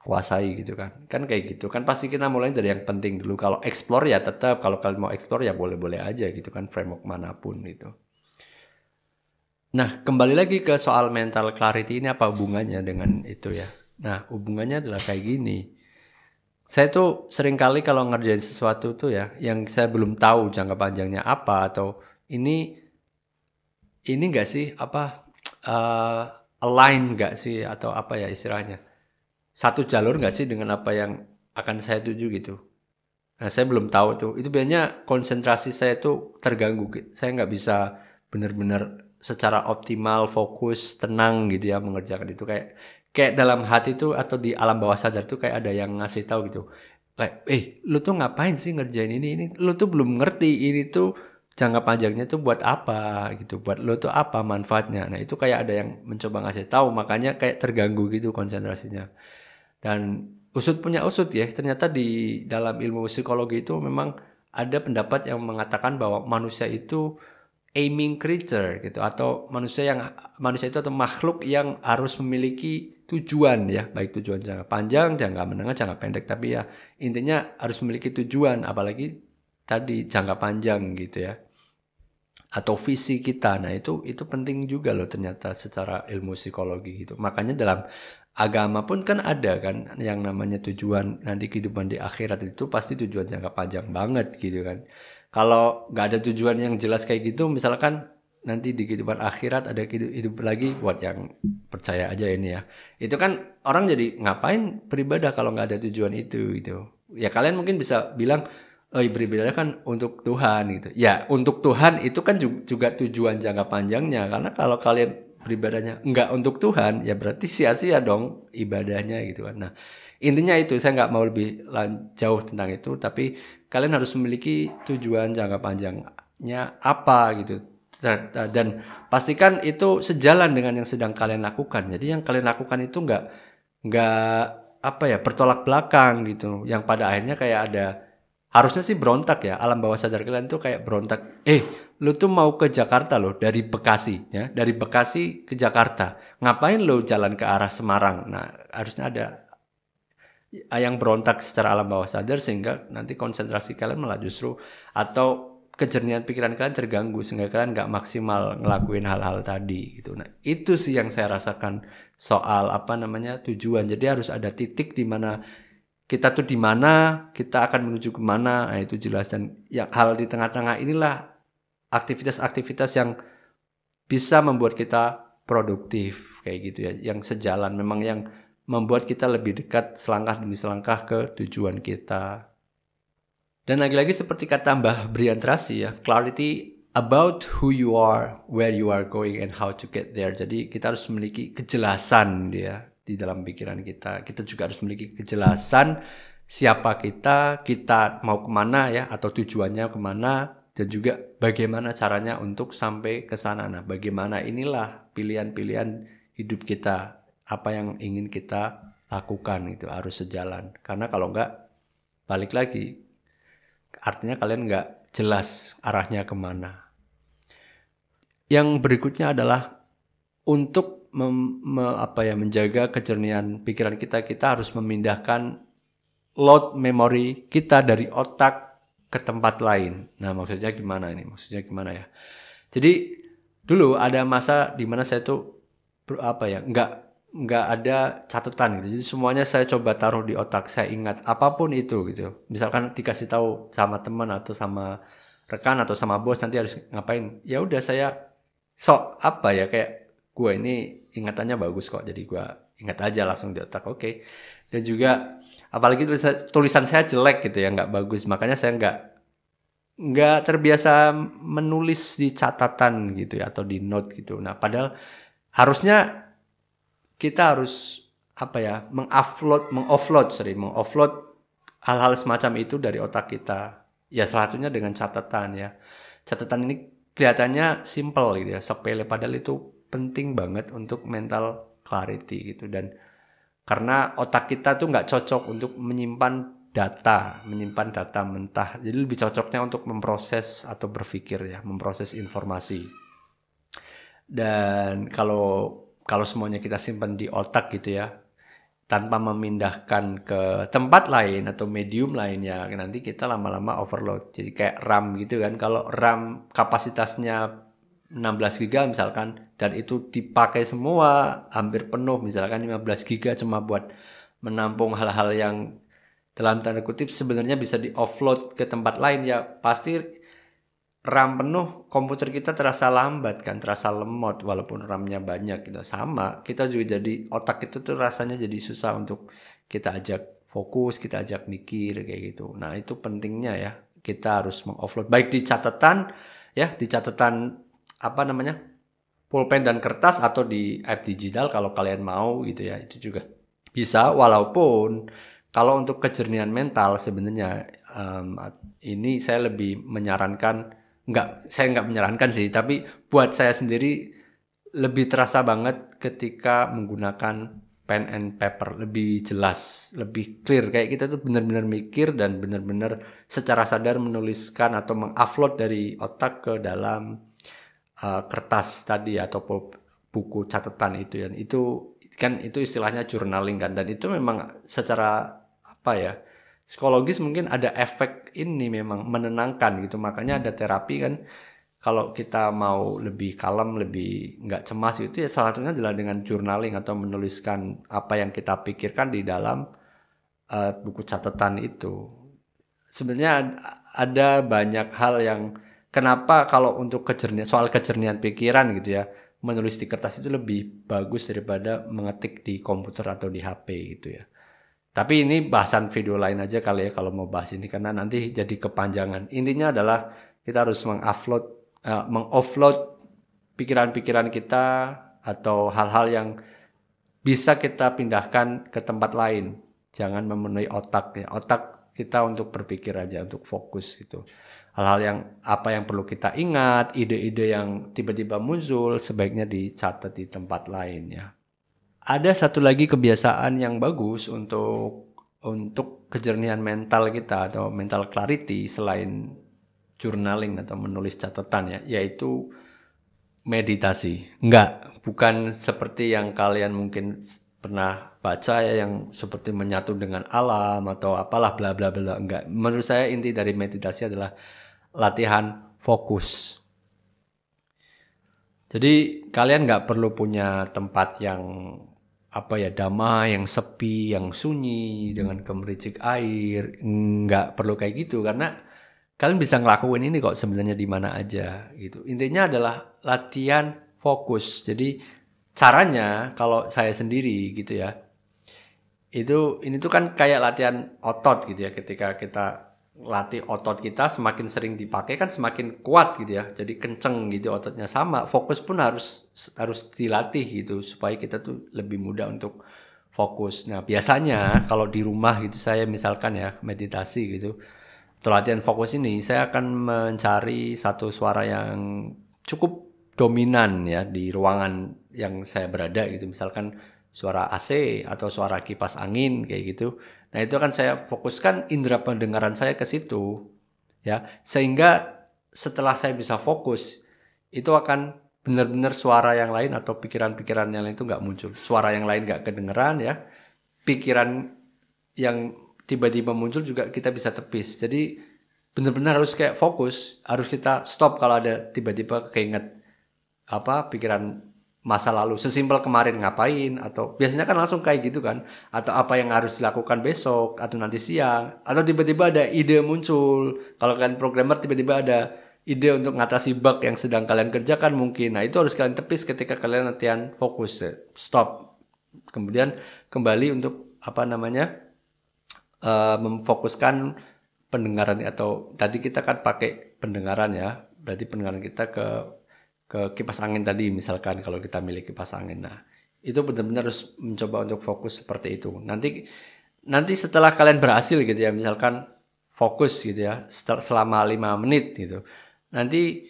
kuasai gitu kan. Kan kayak gitu kan pasti kita mulai dari yang penting dulu. Kalau explore ya tetap kalau kalian mau explore ya boleh-boleh aja gitu kan framework manapun gitu. Nah kembali lagi ke soal mental clarity ini apa hubungannya dengan itu ya. Nah hubungannya adalah kayak gini. Saya tuh sering kali kalau ngerjain sesuatu tuh ya, yang saya belum tahu jangka panjangnya apa atau ini nggak sih apa align nggak sih atau apa ya istilahnya satu jalur nggak sih dengan apa yang akan saya tuju gitu. Nah saya belum tahu tuh itu biasanya konsentrasi saya tuh terganggu gitu. Saya nggak bisa benar-benar secara optimal fokus tenang gitu ya mengerjakan itu kayak dalam hati tuh atau di alam bawah sadar tuh kayak ada yang ngasih tahu gitu. Kayak, lu tuh ngapain sih ngerjain ini? Lu tuh belum ngerti ini tuh jangka panjangnya tuh buat apa gitu. Buat lu tuh apa manfaatnya. Nah, itu kayak ada yang mencoba ngasih tahu, makanya kayak terganggu gitu konsentrasinya. Dan usut punya usut ya, ternyata di dalam ilmu psikologi itu memang ada pendapat yang mengatakan bahwa manusia itu aiming creature gitu atau manusia itu atau makhluk yang harus memiliki tujuan ya, baik tujuan jangka panjang, jangka menengah, jangka pendek, tapi ya intinya harus memiliki tujuan apalagi tadi jangka panjang gitu ya. Atau visi kita. Nah, itu penting juga loh ternyata secara ilmu psikologi gitu. Makanya dalam agama pun kan ada kan yang namanya tujuan nanti kehidupan di akhirat itu pasti tujuan jangka panjang banget gitu kan. Kalau nggak ada tujuan yang jelas kayak gitu, misalkan nanti di kehidupan akhirat ada hidup lagi buat yang percaya aja ini ya. Itu kan orang jadi ngapain beribadah kalau nggak ada tujuan itu gitu. Ya kalian mungkin bisa bilang, oh beribadah kan untuk Tuhan gitu. Ya untuk Tuhan itu kan juga tujuan jangka panjangnya. Karena kalau kalian beribadahnya nggak untuk Tuhan, ya berarti sia-sia dong ibadahnya gitu kan. Nah intinya itu saya nggak mau lebih jauh tentang itu, tapi kalian harus memiliki tujuan jangka panjangnya apa gitu. Dan pastikan itu sejalan dengan yang sedang kalian lakukan. Jadi yang kalian lakukan itu nggak apa ya bertolak belakang gitu. Yang pada akhirnya kayak ada harusnya sih berontak ya. Alam bawah sadar kalian tuh kayak berontak. Lu tuh mau ke Jakarta loh dari Bekasi ya. Dari Bekasi ke Jakarta. Ngapain lu jalan ke arah Semarang? Nah, harusnya ada yang berontak secara alam bawah sadar sehingga nanti konsentrasi kalian malah justru atau kejernihan pikiran kalian terganggu sehingga kalian nggak maksimal ngelakuin hal-hal tadi gitu. Nah itu sih yang saya rasakan soal apa namanya tujuan. Jadi harus ada titik di mana kita tuh di mana kita akan menuju kemana. Nah itu jelas dan ya hal di tengah-tengah inilah aktivitas-aktivitas yang bisa membuat kita produktif kayak gitu ya. Yang sejalan memang yang membuat kita lebih dekat selangkah demi selangkah ke tujuan kita. Dan lagi-lagi seperti kata Mbah Brian Tracy ya, clarity about who you are, where you are going, and how to get there. Jadi kita harus memiliki kejelasan dia di dalam pikiran kita. Kita juga harus memiliki kejelasan siapa kita, kita mau kemana ya, atau tujuannya kemana, dan juga bagaimana caranya untuk sampai ke sana. Nah, bagaimana inilah pilihan-pilihan hidup kita, apa yang ingin kita lakukan itu harus sejalan. Karena kalau enggak, balik lagi, artinya kalian enggak jelas arahnya kemana. Yang berikutnya adalah untuk menjaga kejernihan pikiran kita, kita harus memindahkan load memori kita dari otak ke tempat lain. Nah, maksudnya gimana ini? Maksudnya gimana ya? Jadi dulu ada masa di mana saya tuh nggak ada catatan gitu. Jadi semuanya saya coba taruh di otak. Saya ingat apapun itu gitu. Misalkan dikasih tahu sama teman atau sama rekan atau sama bos nanti harus ngapain. Ya udah saya kayak gue ini ingatannya bagus kok. Jadi gue ingat aja langsung di otak. Oke. Dan juga apalagi tulisan saya jelek gitu ya, nggak bagus. Makanya saya nggak terbiasa menulis di catatan gitu ya, atau di note gitu. Nah, padahal harusnya kita harus mengoffload hal-hal semacam itu dari otak kita. Ya, salah satunya dengan catatan ya. Catatan ini kelihatannya simple gitu ya, sepele, padahal itu penting banget untuk mental clarity gitu. Dan karena otak kita tuh nggak cocok untuk menyimpan data mentah. Jadi lebih cocoknya untuk memproses atau berpikir ya, memproses informasi. Dan kalau semuanya kita simpan di otak gitu ya, tanpa memindahkan ke tempat lain atau medium lainnya, nanti kita lama-lama overload. Jadi kayak RAM gitu kan, kalau RAM kapasitasnya 16 GB misalkan, dan itu dipakai semua hampir penuh, misalkan 15 GB cuma buat menampung hal-hal yang dalam tanda kutip sebenarnya bisa di offload ke tempat lain, ya pasti RAM penuh, komputer kita terasa lambat kan, terasa lemot walaupun RAM-nya banyak gitu. Sama, kita juga jadi otak itu tuh rasanya jadi susah untuk kita ajak fokus, kita ajak mikir kayak gitu. Nah, itu pentingnya ya. Kita harus mengoffload baik di catatan ya, di catatan pulpen dan kertas, atau di app digital kalau kalian mau gitu ya. Itu juga bisa, walaupun kalau untuk kejernihan mental sebenarnya ini saya lebih menyarankan, saya nggak menyarankan sih, tapi buat saya sendiri lebih terasa banget ketika menggunakan pen and paper, lebih jelas, lebih clear, kayak kita tuh benar-benar mikir dan benar-benar secara sadar menuliskan atau mengupload dari otak ke dalam kertas tadi atau buku catatan itu. Dan itu istilahnya journaling kan, dan itu memang secara psikologis mungkin ada efek ini, memang menenangkan gitu. Makanya ada terapi kan, kalau kita mau lebih kalem, lebih nggak cemas gitu ya, salah satunya adalah dengan journaling atau menuliskan apa yang kita pikirkan di dalam buku catatan itu. Sebenarnya ada banyak hal yang kenapa kalau untuk soal kejernihan pikiran gitu ya, menulis di kertas itu lebih bagus daripada mengetik di komputer atau di HP gitu ya. Tapi ini bahasan video lain aja kali ya kalau mau bahas ini, karena nanti jadi kepanjangan. Intinya adalah kita harus mengoffload pikiran-pikiran kita atau hal-hal yang bisa kita pindahkan ke tempat lain. Jangan memenuhi otak ya. Otak kita untuk berpikir aja, untuk fokus gitu. Hal-hal yang perlu kita ingat, ide-ide yang tiba-tiba muncul sebaiknya dicatat di tempat lain ya. Ada satu lagi kebiasaan yang bagus untuk kejernihan mental kita atau mental clarity selain journaling atau menulis catatan ya, yaitu meditasi. Bukan seperti yang kalian mungkin pernah baca ya, yang seperti menyatu dengan alam atau apalah bla bla bla. Enggak. Menurut saya inti dari meditasi adalah latihan fokus. Jadi kalian nggak perlu punya tempat yang damai, yang sepi, yang sunyi dengan gemericik air. Nggak perlu kayak gitu, karena kalian bisa ngelakuin ini kok sebenarnya di mana aja gitu. Intinya adalah latihan fokus. Jadi caranya kalau saya sendiri gitu ya, ini tuh kan kayak latihan otot gitu ya. Ketika kita latih otot kita, semakin sering dipakai kan semakin kuat gitu ya, jadi kenceng gitu ototnya. Sama fokus pun harus dilatih gitu supaya kita tuh lebih mudah untuk fokus. Nah, biasanya kalau di rumah gitu saya misalkan ya meditasi gitu, atau latihan fokus ini, saya akan mencari satu suara yang cukup dominan ya di ruangan yang saya berada gitu. Misalkan suara AC atau suara kipas angin kayak gitu. Nah, itu akan saya fokuskan indera pendengaran saya ke situ ya. Sehingga setelah saya bisa fokus, itu akan benar-benar suara yang lain atau pikiran-pikiran yang lain itu nggak muncul. Suara yang lain nggak kedengeran ya. Pikiran yang tiba-tiba muncul juga kita bisa tepis. Jadi benar-benar harus kayak fokus, harus kita stop kalau ada tiba-tiba keinget pikiran masa lalu. Sesimpel kemarin ngapain atau biasanya kan langsung kayak gitu kan. Atau apa yang harus dilakukan besok atau nanti siang atau tiba-tiba ada ide muncul. Kalau kalian programmer tiba-tiba ada ide untuk ngatasi bug yang sedang kalian kerjakan mungkin. Nah, itu harus kalian tepis ketika kalian latihan fokus. Stop. Kemudian kembali untuk memfokuskan pendengaran atau tadi kita kan pakai pendengaran ya. Berarti pendengaran kita ke kipas angin tadi misalkan kalau kita milih kipas angin. Nah, itu benar-benar harus mencoba untuk fokus seperti itu. Nanti setelah kalian berhasil gitu ya, misalkan fokus gitu ya selama 5 menit gitu. Nanti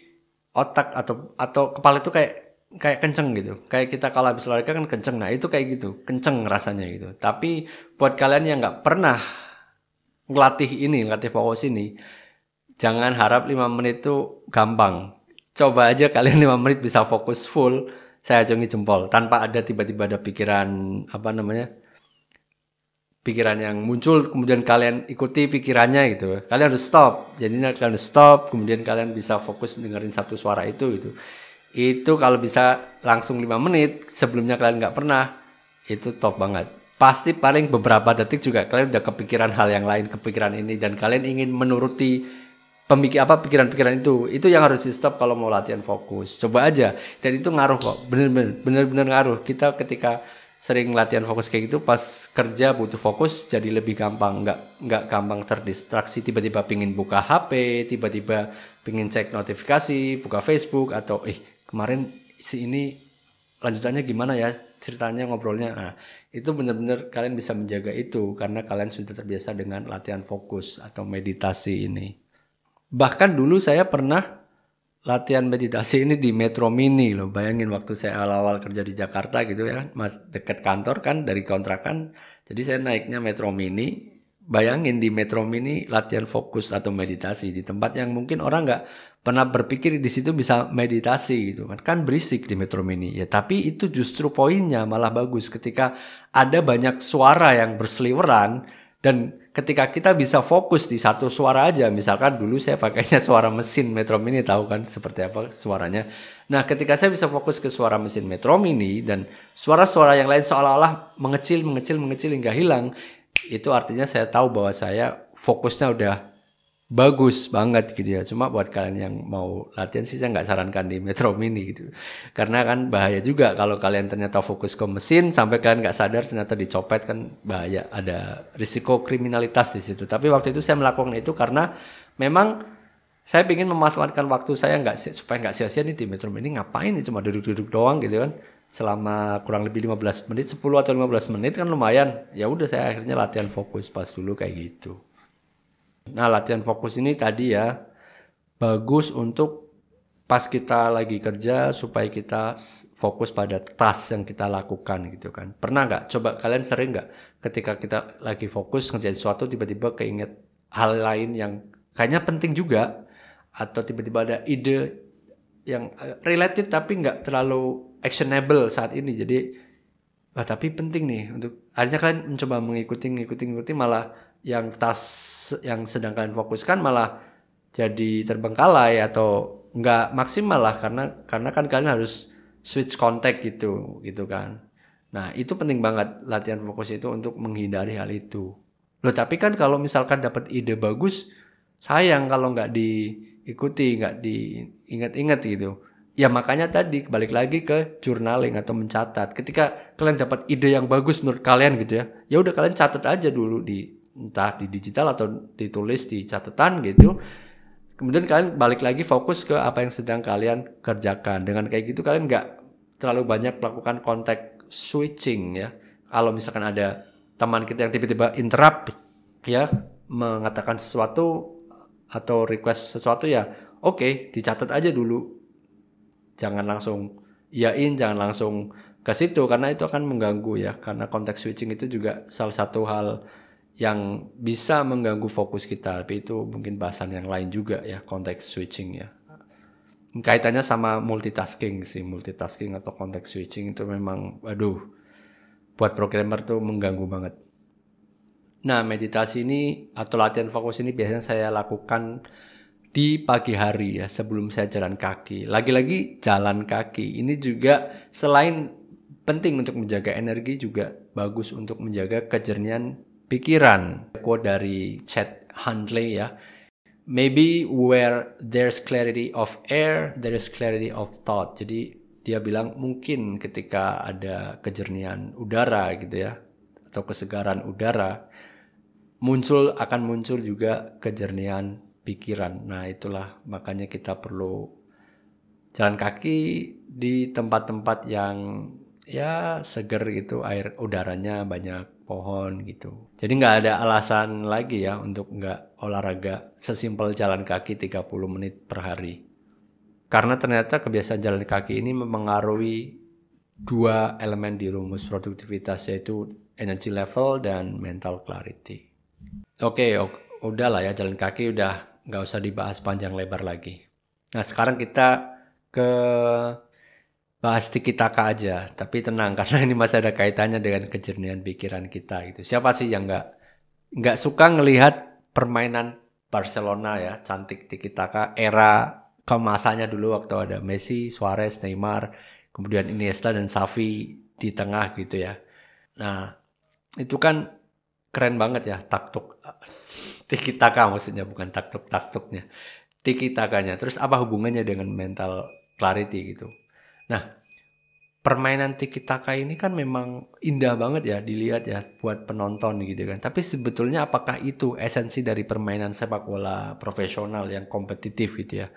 otak atau kepala itu kayak kenceng gitu. Kayak kita kalau habis olahraga kan kenceng. Nah, itu kayak gitu, kenceng rasanya gitu. Tapi buat kalian yang nggak pernah ngelatih fokus ini, jangan harap 5 menit itu gampang. Coba aja kalian 5 menit bisa fokus full, saya acungi jempol. Tanpa ada tiba-tiba ada pikiran, pikiran yang muncul, kemudian kalian ikuti pikirannya gitu. Kalian harus stop. Jadi kalian harus stop, kemudian kalian bisa fokus dengerin satu suara itu gitu. Itu kalau bisa langsung 5 menit, sebelumnya kalian nggak pernah, itu top banget. Pasti paling beberapa detik juga kalian udah kepikiran hal yang lain, kepikiran ini, dan kalian ingin menuruti pikiran-pikiran itu yang harus di stop kalau mau latihan fokus. Coba aja, dan itu ngaruh kok, bener-bener ngaruh. Kita ketika sering latihan fokus kayak gitu, pas kerja butuh fokus jadi lebih gampang, nggak gampang terdistraksi, tiba-tiba pingin buka HP, tiba-tiba pingin cek notifikasi, buka Facebook, atau kemarin si ini lanjutannya gimana ya ceritanya ngobrolnya. Nah, itu benar-benar kalian bisa menjaga itu karena kalian sudah terbiasa dengan latihan fokus atau meditasi ini. Bahkan dulu saya pernah latihan meditasi ini di Metro Mini loh. Bayangin waktu saya awal-awal kerja di Jakarta gitu ya, dekat kantor kan dari kontrakan. Jadi saya naiknya Metro Mini. Bayangin di Metro Mini latihan fokus atau meditasi di tempat yang mungkin orang nggak pernah berpikir di situ bisa meditasi gitu kan. Kan berisik di Metro Mini. Ya tapi itu justru poinnya malah bagus ketika ada banyak suara yang berseliweran. Dan ketika kita bisa fokus di satu suara aja, misalkan dulu saya pakainya suara mesin Metro Mini, tahu kan seperti apa suaranya. Nah, ketika saya bisa fokus ke suara mesin Metro Mini dan suara-suara yang lain seolah-olah mengecil hingga hilang, itu artinya saya tahu bahwa saya fokusnya udah bagus banget gitu ya. Cuma buat kalian yang mau latihan sih saya nggak sarankan di Metro Mini gitu. Karena kan bahaya juga kalau kalian ternyata fokus ke mesin sampai kalian nggak sadar ternyata dicopet, kan bahaya. Ada risiko kriminalitas di situ. Tapi waktu itu saya melakukan itu karena memang saya ingin memanfaatkan waktu saya supaya nggak sia-sia nih di Metro Mini, ngapain nih cuma duduk-duduk doang gitu kan. Selama kurang lebih 15 menit, 10 atau 15 menit kan lumayan. Ya udah saya akhirnya latihan fokus pas dulu kayak gitu. Nah, latihan fokus ini tadi ya bagus untuk pas kita lagi kerja supaya kita fokus pada task yang kita lakukan gitu kan. Pernah nggak? Coba kalian sering nggak ketika kita lagi fokus ngerjain sesuatu tiba-tiba keinget hal lain yang kayaknya penting juga, atau tiba-tiba ada ide yang related tapi nggak terlalu actionable saat ini. Jadi tapi penting nih untuk akhirnya kalian mencoba mengikuti malah yang task yang sedang kalian fokuskan malah jadi terbengkalai atau nggak maksimal lah karena kan kalian harus switch contact gitu kan. Nah, itu penting banget latihan fokus itu untuk menghindari hal itu. Loh, tapi kan kalau misalkan dapat ide bagus, sayang kalau nggak diikuti, nggak diingat-ingat gitu. Ya makanya tadi balik lagi ke journaling atau mencatat. Ketika kalian dapat ide yang bagus menurut kalian gitu ya udah kalian catat aja dulu entah di digital atau ditulis di catatan gitu. Kemudian kalian balik lagi fokus ke apa yang sedang kalian kerjakan. Dengan kayak gitu kalian nggak terlalu banyak melakukan contact switching ya. kalau misalkan ada teman kita yang tiba-tiba interrupt ya, mengatakan sesuatu atau request sesuatu ya, oke, dicatat aja dulu. Jangan langsung iyain, jangan langsung ke situ karena itu akan mengganggu ya. Karena konteks switching itu juga salah satu hal yang bisa mengganggu fokus kita. Tapi itu mungkin bahasan yang lain juga ya, konteks switching ya. Kaitannya sama multitasking sih, multitasking atau konteks switching itu memang, waduh, buat programmer tuh mengganggu banget. Nah, meditasi ini atau latihan fokus ini biasanya saya lakukan di pagi hari ya, sebelum saya jalan kaki. Lagi-lagi jalan kaki. Ini juga selain penting untuk menjaga energi, juga bagus untuk menjaga kejernihan pikiran. Quote dari Chet Huntley ya. Maybe where there's clarity of air, there is clarity of thought. Jadi dia bilang mungkin ketika ada kejernihan udara gitu ya, atau kesegaran udara, akan muncul juga kejernihan pikiran. Nah, itulah makanya kita perlu jalan kaki di tempat-tempat yang ya seger gitu, air udaranya banyak, pohon gitu. Jadi nggak ada alasan lagi ya untuk nggak olahraga sesimpel jalan kaki 30 menit per hari. Karena ternyata kebiasaan jalan kaki ini mempengaruhi dua elemen di rumus produktivitas, yaitu energy level dan mental clarity. Oke, udah lah ya, jalan kaki udah nggak usah dibahas panjang lebar lagi. Nah, sekarang kita ke bahas tiki-taka aja. Tapi tenang, karena ini masih ada kaitannya dengan kejernihan pikiran kita gitu. Siapa sih yang nggak suka ngelihat permainan Barcelona ya, cantik tiki-taka era kemasannya dulu waktu ada Messi, Suarez, Neymar, kemudian Iniesta dan Xavi di tengah gitu ya. Nah, itu kan keren banget ya, tiki-taka maksudnya, bukan taktuknya. Tiki-takanya. Terus apa hubungannya dengan mental clarity gitu. Nah, permainan tiki-taka ini kan memang indah banget ya dilihat ya buat penonton gitu kan. Tapi sebetulnya apakah itu esensi dari permainan sepak bola profesional yang kompetitif gitu ya?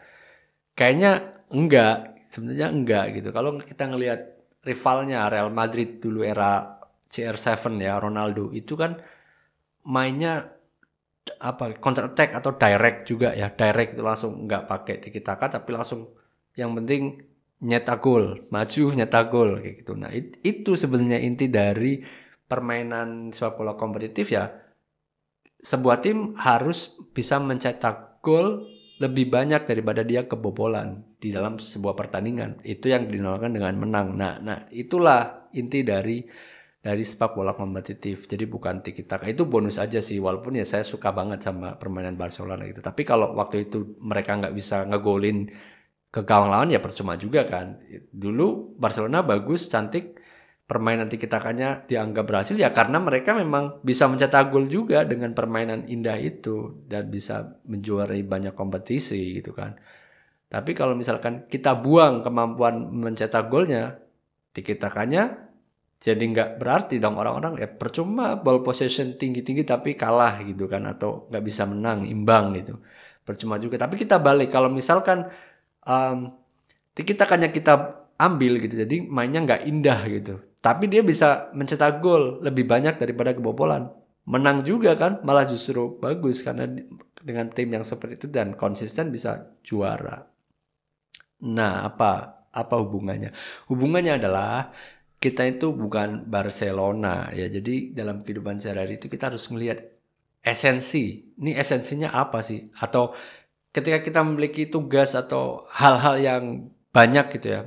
Kayaknya enggak, sebenarnya enggak gitu. Kalau kita ngelihat rivalnya Real Madrid dulu era CR7 ya, Ronaldo, itu kan mainnya counter attack atau direct juga ya, direct itu langsung nggak pakai tiki taka tapi langsung yang penting nyetak gol, maju nyetak gol kayak gitu. Nah, itu sebenarnya inti dari permainan sepak bola kompetitif ya. Sebuah tim harus bisa mencetak gol lebih banyak daripada dia kebobolan di dalam sebuah pertandingan. Itu yang dinamakan dengan menang. Nah, itulah inti dari sepak bola kompetitif. Jadi bukan tiki taka. Itu bonus aja sih. Walaupun ya saya suka banget sama permainan Barcelona gitu. Tapi kalau waktu itu mereka nggak bisa ngegolin ke gawang lawan ya percuma juga kan. Dulu Barcelona bagus, cantik. Permainan tiki takanya dianggap berhasil ya karena mereka memang bisa mencetak gol juga dengan permainan indah itu. Dan bisa menjuarai banyak kompetisi gitu kan. Tapi kalau misalkan kita buang kemampuan mencetak golnya, tiki takanya jadi nggak berarti dong, orang-orang ya percuma ball possession tinggi-tinggi tapi kalah gitu kan, atau nggak bisa menang, imbang gitu. Percuma juga. Tapi kita balik, kalau misalkan kita ambil gitu, jadi mainnya nggak indah gitu. Tapi dia bisa mencetak gol lebih banyak daripada kebobolan. Menang juga kan, malah justru bagus karena dengan tim yang seperti itu dan konsisten bisa juara. Nah, apa hubungannya? Hubungannya adalah kita itu bukan Barcelona ya. Jadi dalam kehidupan sehari-hari itu kita harus melihat esensi. Ini esensinya apa sih? Atau ketika kita memiliki tugas atau hal-hal yang banyak gitu ya,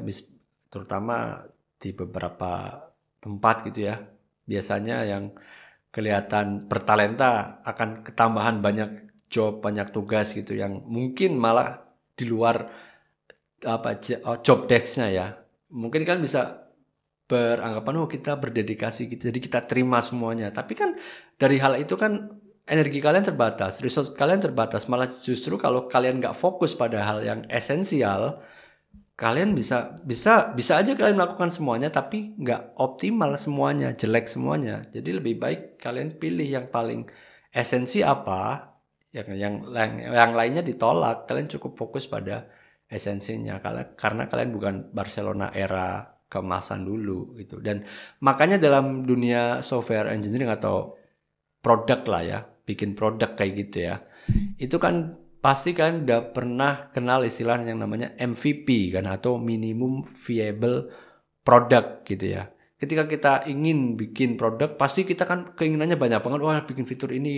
terutama di beberapa tempat gitu ya. Biasanya yang kelihatan bertalenta akan ketambahan banyak job, banyak tugas gitu yang mungkin malah di luar job desk-nya ya. Mungkin kan bisa beranggapan kita berdedikasi gitu, jadi kita terima semuanya. Tapi kan dari hal itu kan energi kalian terbatas, resource kalian terbatas. Malah justru kalau kalian nggak fokus pada hal yang esensial, kalian bisa aja kalian melakukan semuanya tapi nggak optimal semuanya, jelek semuanya. Jadi lebih baik kalian pilih yang paling esensi apa, yang lainnya ditolak. Kalian cukup fokus pada esensinya, karena kalian bukan Barcelona era kemasan dulu gitu. Dan makanya dalam dunia software engineering atau produk lah ya, bikin produk kayak gitu ya, itu kan pasti kan udah pernah kenal istilah yang namanya MVP kan, atau minimum viable product gitu ya. Ketika kita ingin bikin produk, pasti kita kan keinginannya banyak banget. Wah, bikin fitur ini.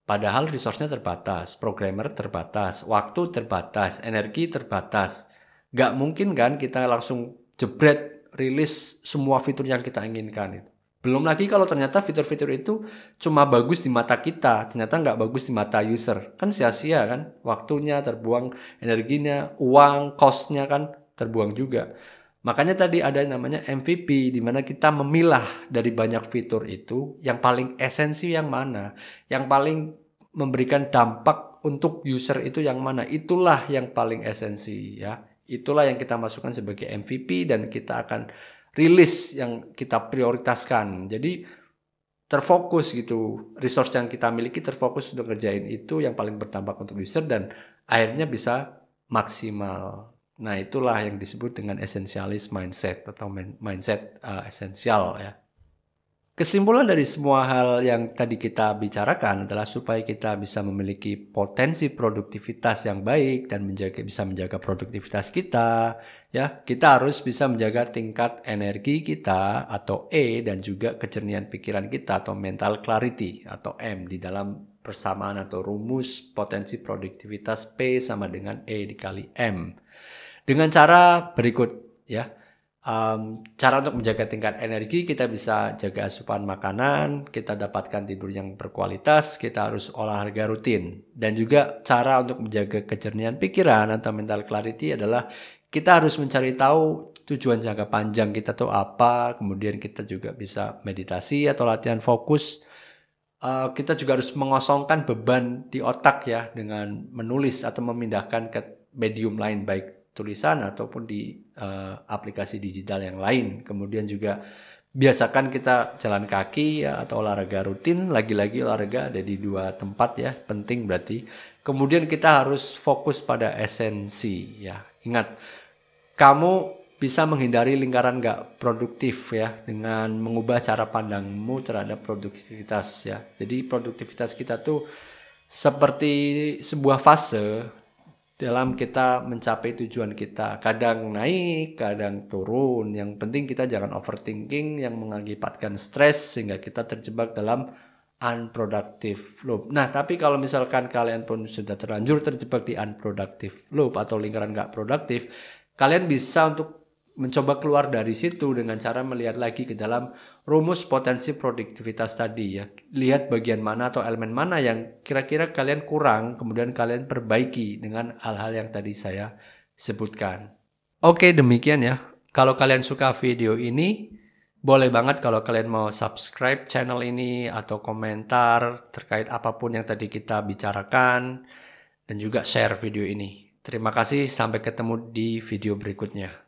Padahal resource-nya terbatas, programmer terbatas, waktu terbatas, energi terbatas. Nggak mungkin kan kita langsung jebret rilis semua fitur yang kita inginkan itu. Belum lagi kalau ternyata fitur-fitur itu cuma bagus di mata kita, ternyata nggak bagus di mata user. Kan sia-sia kan, waktunya terbuang, energinya, uang, cost-nya kan terbuang juga. Makanya tadi ada yang namanya MVP, di mana kita memilah dari banyak fitur itu, yang paling esensi yang mana, yang paling memberikan dampak untuk user itu yang mana. Itulah yang paling esensi ya. Itulah yang kita masukkan sebagai MVP dan kita akan rilis yang kita prioritaskan. Jadi terfokus gitu, resource yang kita miliki terfokus untuk ngerjain itu yang paling berdampak untuk user dan akhirnya bisa maksimal. Nah, itulah yang disebut dengan essentialist mindset atau mindset esensial ya. Kesimpulan dari semua hal yang tadi kita bicarakan adalah supaya kita bisa memiliki potensi produktivitas yang baik dan bisa menjaga produktivitas kita, ya, kita harus bisa menjaga tingkat energi kita atau E dan juga kejernihan pikiran kita atau mental clarity atau M di dalam persamaan atau rumus potensi produktivitas P sama dengan E dikali M. Dengan cara berikut ya. Cara untuk menjaga tingkat energi, kita bisa jaga asupan makanan, kita dapatkan tidur yang berkualitas, kita harus olahraga rutin. Dan juga cara untuk menjaga kejernihan pikiran atau mental clarity adalah kita harus mencari tahu tujuan jangka panjang kita tuh apa, kemudian kita juga bisa meditasi atau latihan fokus. Kita juga harus mengosongkan beban di otak ya dengan menulis atau memindahkan ke medium lain, baik tulisan ataupun di aplikasi digital yang lain. Kemudian juga biasakan kita jalan kaki ya, atau olahraga rutin. Lagi-lagi olahraga ada di 2 tempat ya, penting berarti. Kemudian kita harus fokus pada esensi ya. Ingat, kamu bisa menghindari lingkaran gak produktif ya dengan mengubah cara pandangmu terhadap produktivitas ya. Jadi produktivitas kita tuh seperti sebuah fase dalam kita mencapai tujuan kita. Kadang naik, kadang turun. Yang penting kita jangan overthinking yang mengakibatkan stres sehingga kita terjebak dalam unproductive loop. Nah, tapi kalau misalkan kalian pun sudah terlanjur terjebak di unproductive loop atau lingkaran gak produktif, kalian bisa untuk mencoba keluar dari situ dengan cara melihat lagi ke dalam rumus potensi produktivitas tadi ya. Lihat bagian mana atau elemen mana yang kira-kira kalian kurang, kemudian kalian perbaiki dengan hal-hal yang tadi saya sebutkan. Oke, demikian ya. Kalau kalian suka video ini, boleh banget kalau kalian mau subscribe channel ini atau komentar terkait apapun yang tadi kita bicarakan dan juga share video ini. Terima kasih, sampai ketemu di video berikutnya.